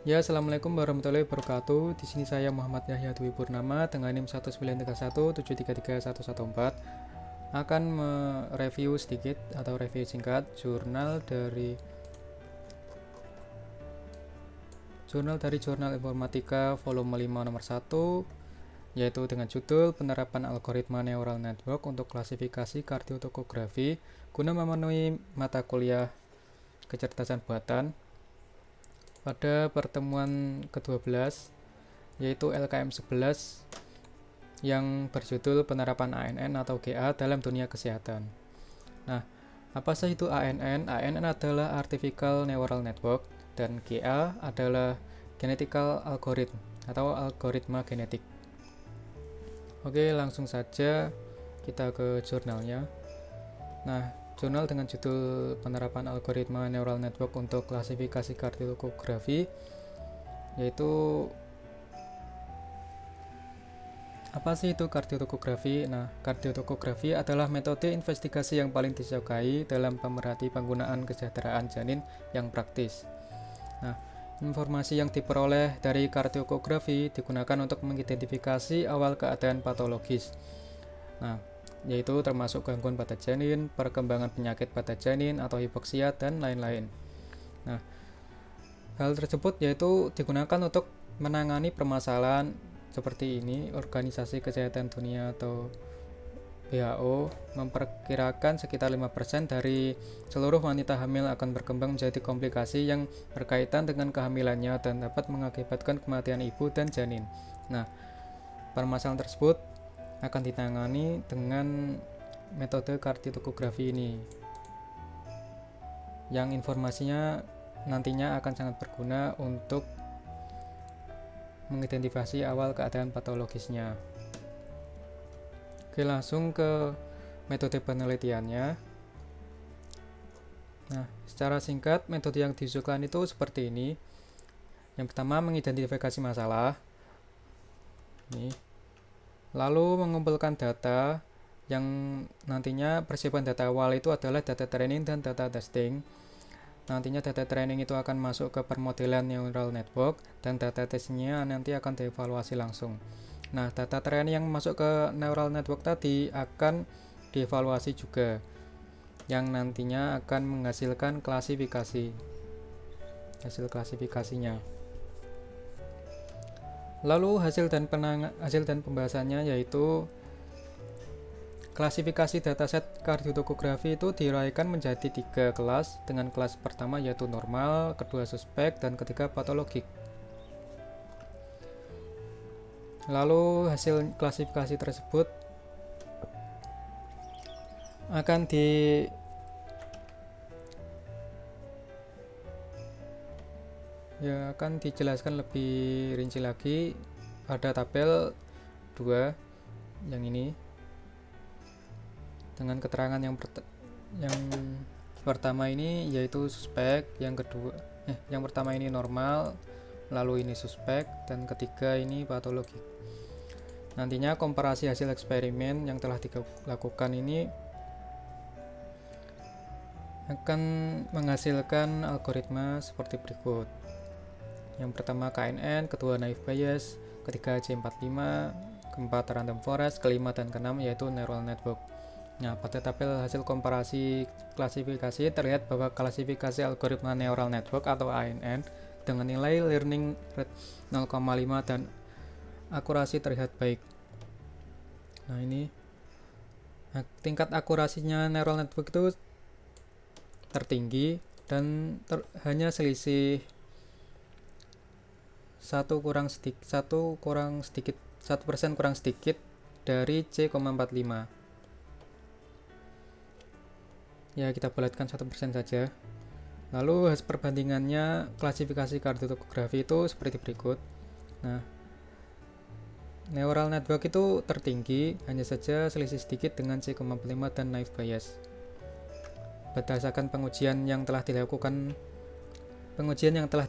Ya, Assalamualaikum warahmatullahi wabarakatuh. Di sini saya Muhammad Yahya Dwi Purnama dengan NIM 193173314 akan mereview sedikit atau review singkat jurnal Informatika volume 5 nomor 1, yaitu dengan judul Penerapan Algoritma Neural Network untuk Klasifikasi Kardiotokografi guna memenuhi mata kuliah kecerdasan buatan pada pertemuan ke-12, yaitu LKM 11 yang berjudul Penerapan ANN atau GA dalam Dunia Kesehatan. Nah, apa sih itu ANN? ANN adalah Artificial Neural Network dan GA adalah Genetical Algorithm atau algoritma genetik. Oke, langsung saja kita ke jurnalnya. Nah, jurnal dengan judul Penerapan Algoritma Neural Network untuk Klasifikasi Kardiotokografi, yaitu apa sih itu kardiotokografi? Nah, kardiotokografi adalah metode investigasi yang paling disukai dalam pemerhati penggunaan kesejahteraan janin yang praktis. Nah, informasi yang diperoleh dari kardiotokografi digunakan untuk mengidentifikasi awal keadaan patologis. Nah, yaitu termasuk gangguan pada janin, perkembangan penyakit pada janin atau hipoksia dan lain-lain. Nah, hal tersebut yaitu digunakan untuk menangani permasalahan seperti ini. Organisasi Kesehatan Dunia atau WHO memperkirakan sekitar 5% dari seluruh wanita hamil akan berkembang menjadi komplikasi yang berkaitan dengan kehamilannya dan dapat mengakibatkan kematian ibu dan janin. Nah, permasalahan tersebut akan ditangani dengan metode kardiotokografi ini, yang informasinya nantinya akan sangat berguna untuk mengidentifikasi awal keadaan patologisnya. Oke, langsung ke metode penelitiannya. Nah, secara singkat, metode yang diusulkan itu seperti ini. Yang pertama, mengidentifikasi masalah. Ini. Lalu mengumpulkan data yang nantinya persiapan data awal itu adalah data training dan data testing. Nantinya data training itu akan masuk ke permodelan neural network dan data testingnya nanti akan dievaluasi langsung. Nah, data training yang masuk ke neural network tadi akan dievaluasi juga, yang nantinya akan menghasilkan hasil klasifikasinya. Lalu hasil dan pembahasannya yaitu klasifikasi dataset kardiotokografi itu diuraikan menjadi 3 kelas, dengan kelas pertama yaitu normal, kedua suspek, dan ketiga patologik. Lalu hasil klasifikasi tersebut akan dijelaskan lebih rinci lagi pada tabel 2 yang ini, dengan keterangan yang pertama ini yaitu suspek, yang pertama ini normal, lalu ini suspek, dan ketiga ini patologik. Nantinya komparasi hasil eksperimen yang telah dilakukan ini akan menghasilkan algoritma seperti berikut. Yang pertama KNN, kedua naive Bayes, ketiga C45, keempat random forest, kelima dan keenam yaitu neural network. Nah, pada tabel hasil komparasi klasifikasi terlihat bahwa klasifikasi algoritma neural network atau ANN dengan nilai learning rate 0,5 dan akurasi terlihat baik. Nah, ini tingkat akurasinya neural network itu tertinggi dan hanya selisih 1% kurang sedikit dari C,45. Ya, kita bulatkan 1% saja. Lalu hasil perbandingannya klasifikasi kardiotokografi itu seperti berikut. Nah, neural network itu tertinggi, hanya saja selisih sedikit dengan C,5 dan naive Bayes. Berdasarkan pengujian yang telah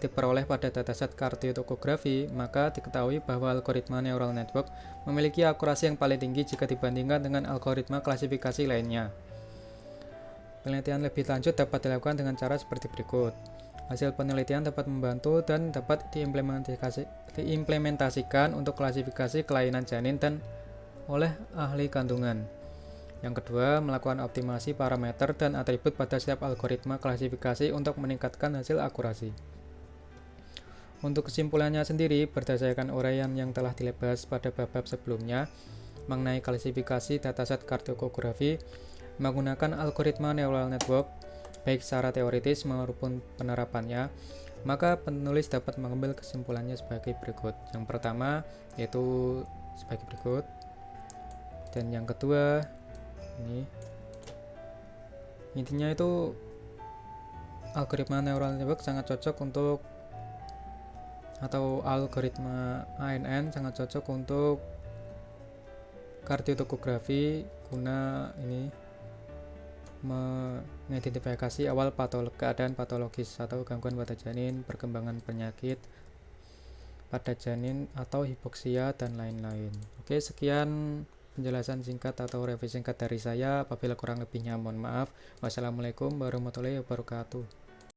diperoleh pada dataset kardiotokografi, maka diketahui bahwa algoritma neural network memiliki akurasi yang paling tinggi jika dibandingkan dengan algoritma klasifikasi lainnya. Penelitian lebih lanjut dapat dilakukan dengan cara seperti berikut. Hasil penelitian dapat membantu dan dapat diimplementasikan untuk klasifikasi kelainan janin dan oleh ahli kandungan. Yang kedua, melakukan optimasi parameter dan atribut pada setiap algoritma klasifikasi untuk meningkatkan hasil akurasi. Untuk kesimpulannya sendiri, berdasarkan uraian yang telah dilebas pada bab-bab sebelumnya mengenai klasifikasi dataset kardiokografi menggunakan algoritma neural network, baik secara teoritis maupun penerapannya, maka penulis dapat mengambil kesimpulannya sebagai berikut. Yang pertama yaitu sebagai berikut, dan yang kedua ini intinya itu algoritma neural network sangat cocok untuk, atau algoritma ANN sangat cocok untuk kardiotokografi guna ini mengidentifikasi awal keadaan patologis atau gangguan pada janin, perkembangan penyakit pada janin atau hipoksia dan lain-lain. Oke, sekian penjelasan singkat atau revisi singkat dari saya. Apabila kurang lebihnya mohon maaf. Wassalamualaikum warahmatullahi wabarakatuh.